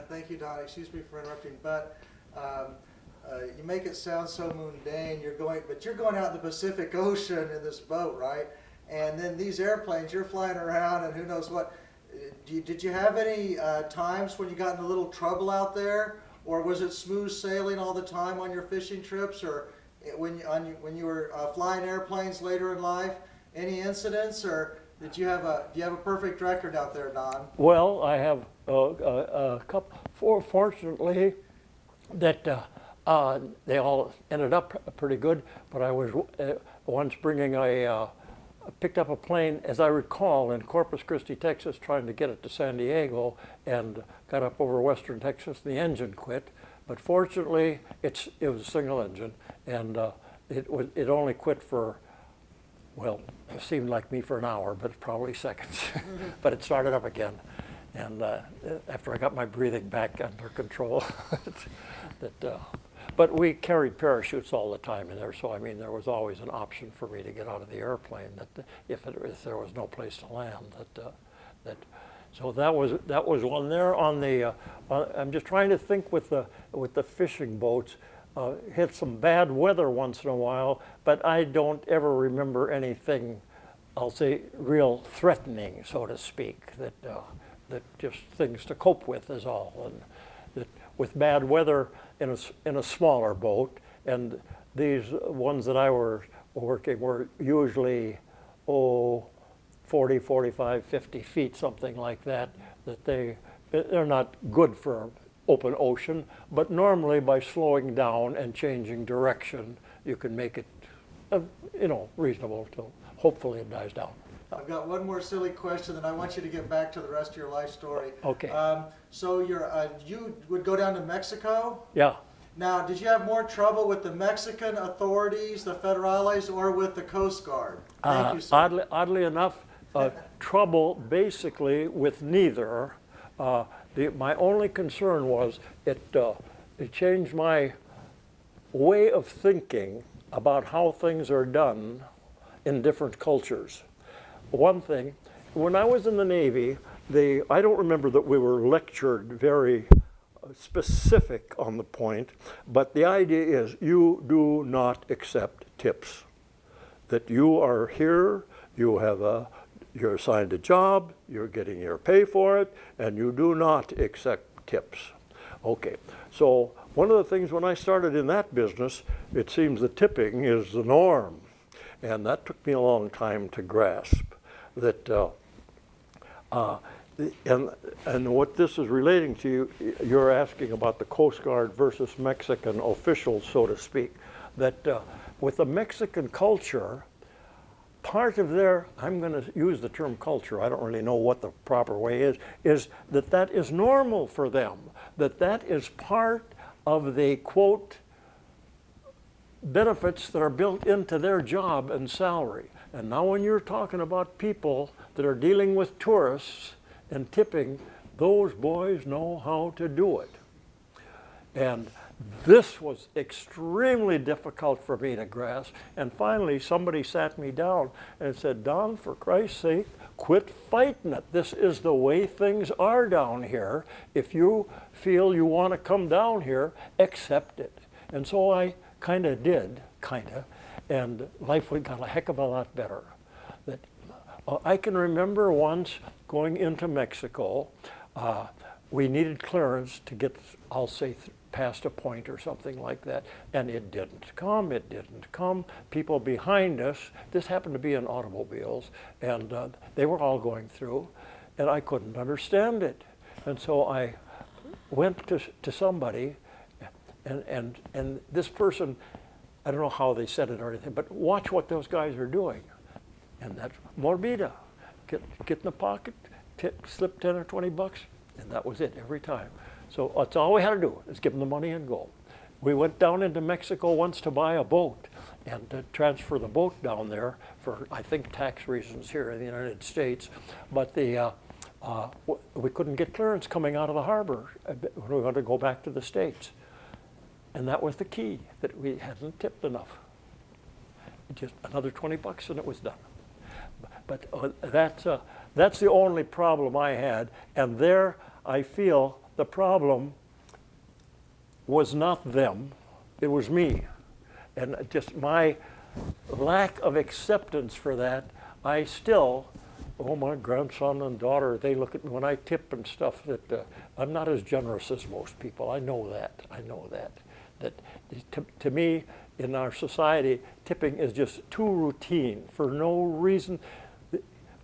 Thank you, Don. Excuse me for interrupting, but you make it sound so mundane. You're going out in the Pacific Ocean in this boat, right? And then these airplanes, you're flying around, and who knows what. Did you have any times when you got in a little trouble out there, or was it smooth sailing all the time on your fishing trips, or when you were flying airplanes later in life? Any incidents, or do you have a perfect record out there, Don? Well, I have a couple. Fortunately, that they all ended up pretty good. But I was once picked up a plane, as I recall, in Corpus Christi, Texas, trying to get it to San Diego, and got up over western Texas. The engine quit, but fortunately, it was a single engine, and it only quit for, well, it seemed like me for an hour, but probably seconds. But it started up again, and after I got my breathing back under control, but we carried parachutes all the time in there, so I mean there was always an option for me to get out of the airplane. That if there was no place to land, so that was one there on the. I'm just trying to think with the fishing boats. Hit some bad weather once in a while, but I don't ever remember anything, I'll say, real threatening, so to speak. That just things to cope with is all, and that with bad weather in a smaller boat, and these ones that I were working were usually 40, 45, 50 feet, something like that. That they're not good for open ocean, but normally by slowing down and changing direction, you can make it, reasonable till hopefully it dies down. I've got one more silly question, and I want you to get back to the rest of your life story. Okay. So you would go down to Mexico? Yeah. Now, did you have more trouble with the Mexican authorities, the federales, or with the Coast Guard? Thank you, sir. Oddly enough, trouble basically with neither. My only concern was it changed my way of thinking about how things are done in different cultures. One thing, when I was in the Navy, I don't remember that we were lectured very specific on the point, but the idea is you do not accept tips. That you are here, you're assigned a job, you're getting your pay for it, and you do not accept tips. Okay, so one of the things when I started in that business, it seems the tipping is the norm. And that took me a long time to grasp that, and what this is relating to, you're asking about the Coast Guard versus Mexican officials, so to speak, that with the Mexican culture, part of their, I'm going to use the term culture, I don't really know what the proper way is that is normal for them, that is part of the, quote, benefits that are built into their job and salary. And now when you're talking about people that are dealing with tourists and tipping, those boys know how to do it. And this was extremely difficult for me to grasp. And finally, somebody sat me down and said, Don, for Christ's sake, quit fighting it. This is the way things are down here. If you feel you want to come down here, accept it. And so I kind of did, and life got a heck of a lot better. That I can remember once going into Mexico, we needed clearance to get, I'll say, past a point or something like that, and it didn't come. People behind us, this happened to be in automobiles, and they were all going through, and I couldn't understand it. And so I went to somebody, and this person, I don't know how they said it or anything, but watch what those guys are doing. And that's morbida. Get in the pocket, slip 10 or 20 bucks, and that was it every time. So that's all we had to do, is give them the money and go. We went down into Mexico once to buy a boat and to transfer the boat down there for, I think, tax reasons here in the United States. But we couldn't get clearance coming out of the harbor when we wanted to go back to the States. And that was the key, that we hadn't tipped enough. Just another 20 bucks and it was done. But that's the only problem I had. And there I feel the problem was not them, it was me. And just my lack of acceptance for that, I still, oh, my grandson and daughter, they look at me when I tip and stuff that I'm not as generous as most people. I know that. That to me, in our society, tipping is just too routine for no reason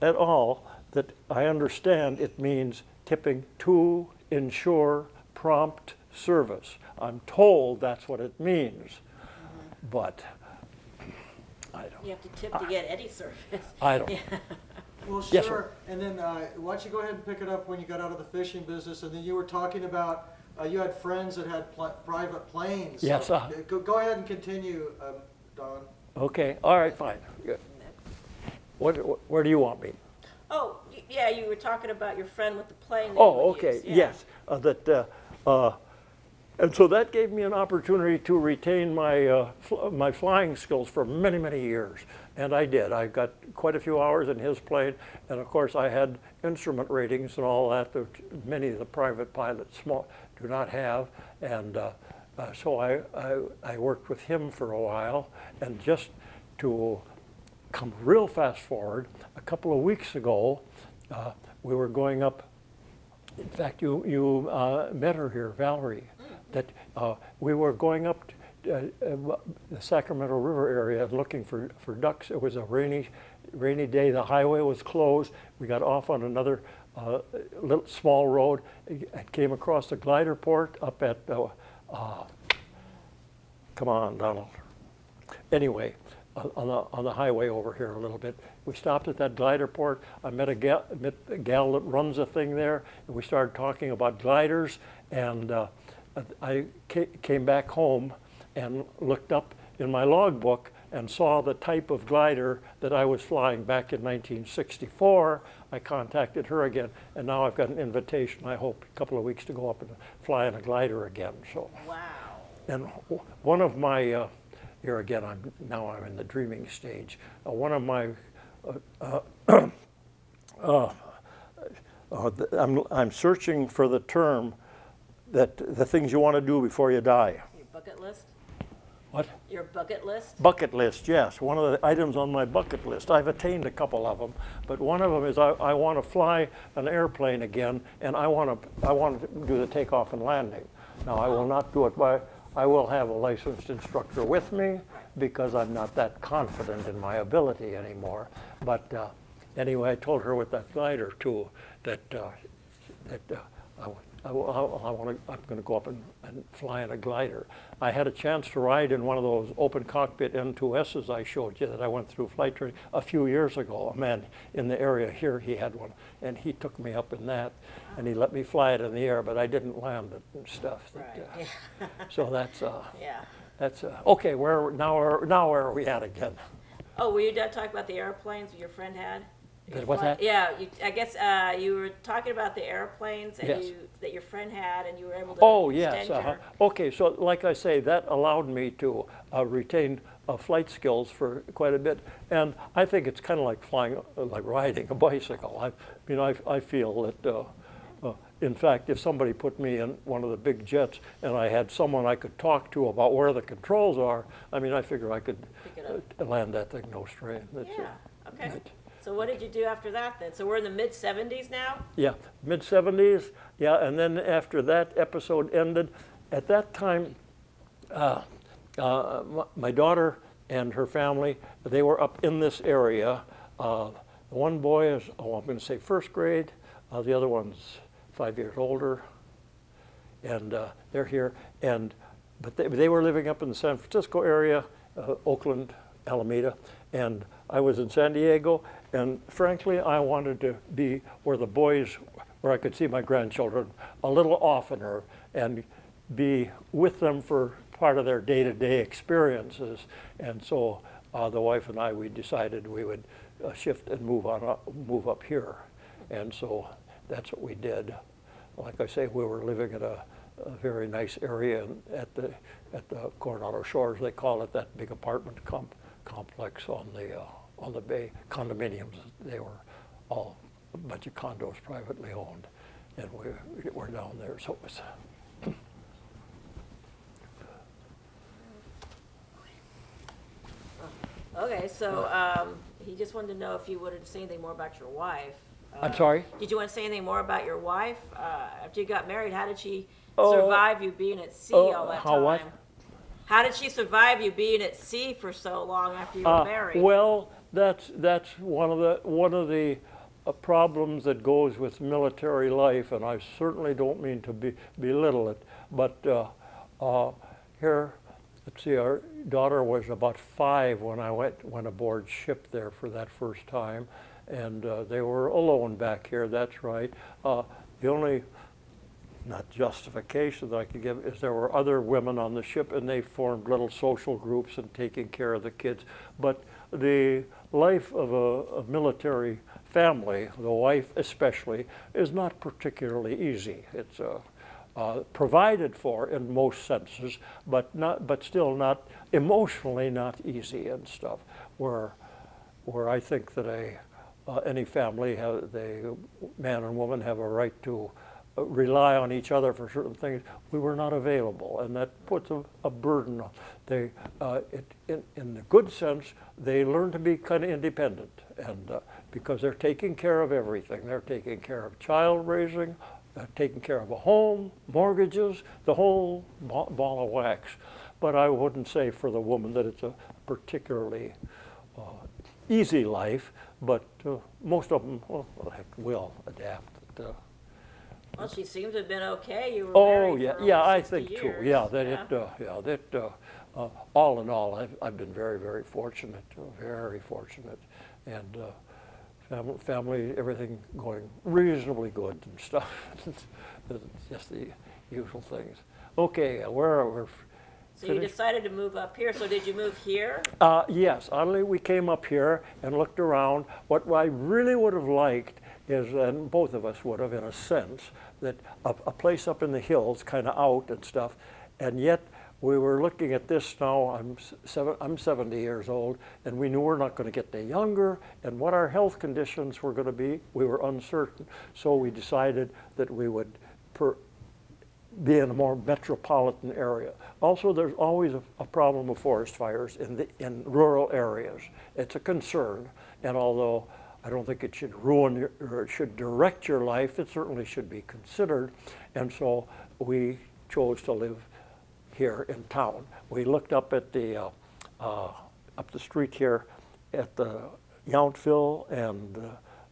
at all that I understand it means tipping to ensure prompt service. I'm told that's what it means, but I don't. You have to tip to get any service. I don't. Yeah. Well, sure. Yes, sir. And then why don't you go ahead and pick it up when you got out of the fishing business, and then you were talking about you had friends that had private planes. Yes. So, go ahead and continue, Don. Okay. All right. Fine. Good. Where do you want me? Oh, yeah, you were talking about your friend with the plane. That Oh, you would okay. use. Yeah. Yes. And so that gave me an opportunity to retain my my flying skills for many, many years, and I did. I got quite a few hours in his plane, and of course I had instrument ratings and all that many of the private pilots do not have, and so I worked with him for a while, and just to come real fast forward, a couple of weeks ago, we were going up. In fact, you met her here, Valerie. That we were going up the Sacramento River area looking for ducks. It was a rainy day. The highway was closed. We got off on another little small road. I came across the glider port up at. Come on, Donald. Anyway, on the highway over here a little bit. We stopped at that glider port. I met a gal that runs a thing there, and we started talking about gliders. And I came back home and looked up in my logbook and saw the type of glider that I was flying back in 1964. I contacted her again, and now I've got an invitation, I hope, a couple of weeks to go up and fly in a glider again. So. Wow. And one of my, here again, I'm in the dreaming stage. One of my, I'm searching for the term that the things you want to do before you die. Your bucket list? What? Your bucket list? Bucket list, yes. One of the items on my bucket list. I've attained a couple of them, but one of them is I want to fly an airplane again, and I want to do the takeoff and landing. Now I will not do it I will have a licensed instructor with me because I'm not that confident in my ability anymore. But anyway, I told her with that glider too that I'm going to go up and fly in a glider. I had a chance to ride in one of those open cockpit N2Ss I showed you that I went through flight training a few years ago. A man in the area here, he had one, and he took me up in that, and he let me fly it in the air, but I didn't land it and stuff. Right. So that's Yeah. that's okay. Now where are we at again? Oh, were you done talking about the airplanes your friend had? What's that? Yeah, I guess you were talking about the airplanes that Yes. that your friend had, and you were able to Oh, yes. extend your... Okay, so like I say, that allowed me to retain flight skills for quite a bit. And I think it's kind of like flying, like riding a bicycle. I feel that, in fact, if somebody put me in one of the big jets and I had someone I could talk to about where the controls are, I figure I could land that thing no strain. Yeah, okay. So what did you do after that then? So we're in the mid-70s now? Yeah, mid-70s, yeah, and then after that episode ended, at that time, my daughter and her family, they were up in this area. One boy is, I'm going to say first grade, the other one's 5 years older, and they're here. But they were living up in the San Francisco area, Oakland, Alameda, and I was in San Diego, and frankly, I wanted to be where the boys, where I could see my grandchildren a little oftener and be with them for part of their day-to-day experiences. And so the wife and I, we decided we would shift and move up here. And so that's what we did. Like I say, we were living in a very nice area at the Coronado Shores. They call it that big apartment complex on the bay, condominiums. They were all a bunch of condos privately owned. and we're down there. So it's Okay, so he just wanted to know if you wanted to say anything more about your wife. I'm sorry? Did you want to say anything more about your wife? After you got married, how did she Oh, survive you being at sea all that how time? what? How did she survive you being at sea for so long after you were married? Well, that's one of the problems that goes with military life, and I certainly don't mean to belittle it. But here, let's see, our daughter was about 5 when I went aboard ship there for that first time, and they were alone back here. That's right. The only not justification that I could give is there were other women on the ship, and they formed little social groups and taking care of the kids. But the life of a military family, the wife especially, is not particularly easy. It's provided for in most senses, but still not emotionally not easy and stuff. Where I think that any family, the man and woman have a right to rely on each other for certain things. We were not available, and that puts a burden on. In the good sense, they learn to be kind of independent, and because they're taking care of everything. They're taking care of child raising, taking care of a home, mortgages, the whole ball of wax. But I wouldn't say for the woman that it's a particularly easy life, but most of them, well, heck, will adapt. Well, she seems to have been okay. You were Oh, married for yeah, over I 60 think too. years. Yeah, that all in all, I've been very, very fortunate, and family, everything going reasonably good and stuff. It's just the usual things. Okay, we're So you decided to move up here. So did you move here? Yes, oddly, we came up here and looked around. What I really would have liked is, and both of us would have in a sense, that a place up in the hills, kind of out and stuff, and yet we were looking at this now. I'm 70 years old, and we knew we're not going to get any younger, and what our health conditions were going to be, we were uncertain. So we decided that we would be in a more metropolitan area. Also, there's always a problem of forest fires in rural areas. It's a concern, and although I don't think it should ruin or it should direct your life, it certainly should be considered. And so we chose to live here in town. We looked up at up the street here at the Yountville and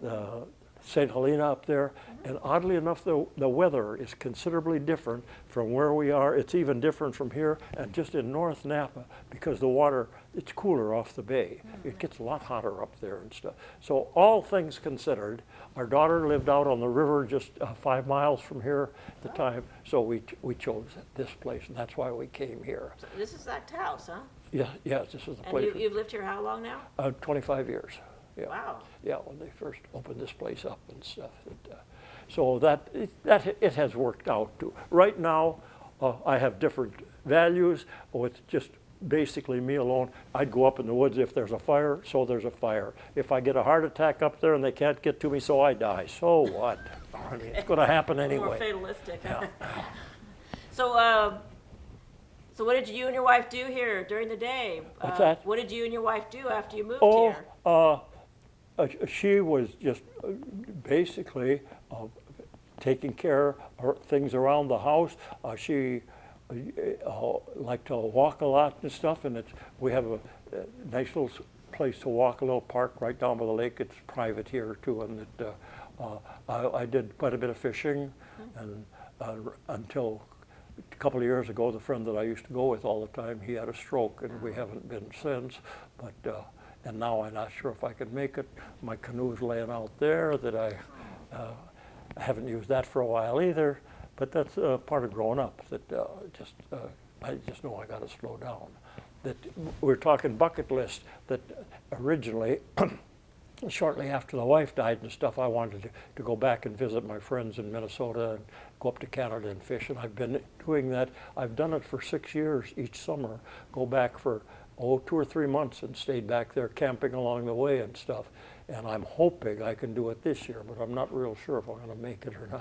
the St. Helena up there, and oddly enough, the weather is considerably different from where we are. It's even different from here and just in North Napa, because the water, it's cooler off the bay. It gets a lot hotter up there and stuff. So all things considered, our daughter lived out on the river just 5 miles from here at the time, so we chose this place, and that's why we came here. So this is that house, huh? Yeah, yes, this is the place. And you've lived here how long now? 25 years. Yeah. Wow. Yeah, when they first opened this place up and stuff. So it has worked out too. Right now, I have different values. It's just basically me alone. I'd go up in the woods if there's a fire, so there's a fire. If I get a heart attack up there and they can't get to me, so I die. So what? I mean, it's going to happen anyway. More fatalistic. Yeah. So what did you and your wife do here during the day? What's that? What did you and your wife do after you moved here? She was just basically taking care of things around the house. She liked to walk a lot and stuff, and we have a nice little place to walk, a little park right down by the lake. It's private here too, and I did quite a bit of fishing, and until a couple of years ago, the friend that I used to go with all the time, he had a stroke, and we haven't been since. But and now I'm not sure if I can make it. My canoe's laying out there that I haven't used that for a while either. But that's part of growing up. That I just know I got to slow down. That we're talking bucket list. That originally, shortly after the wife died and stuff, I wanted to go back and visit my friends in Minnesota and go up to Canada and fish. And I've been doing that. I've done it for 6 years each summer. Go back for 2 or 3 months and stayed back there camping along the way and stuff. And I'm hoping I can do it this year, but I'm not real sure if I'm going to make it or not.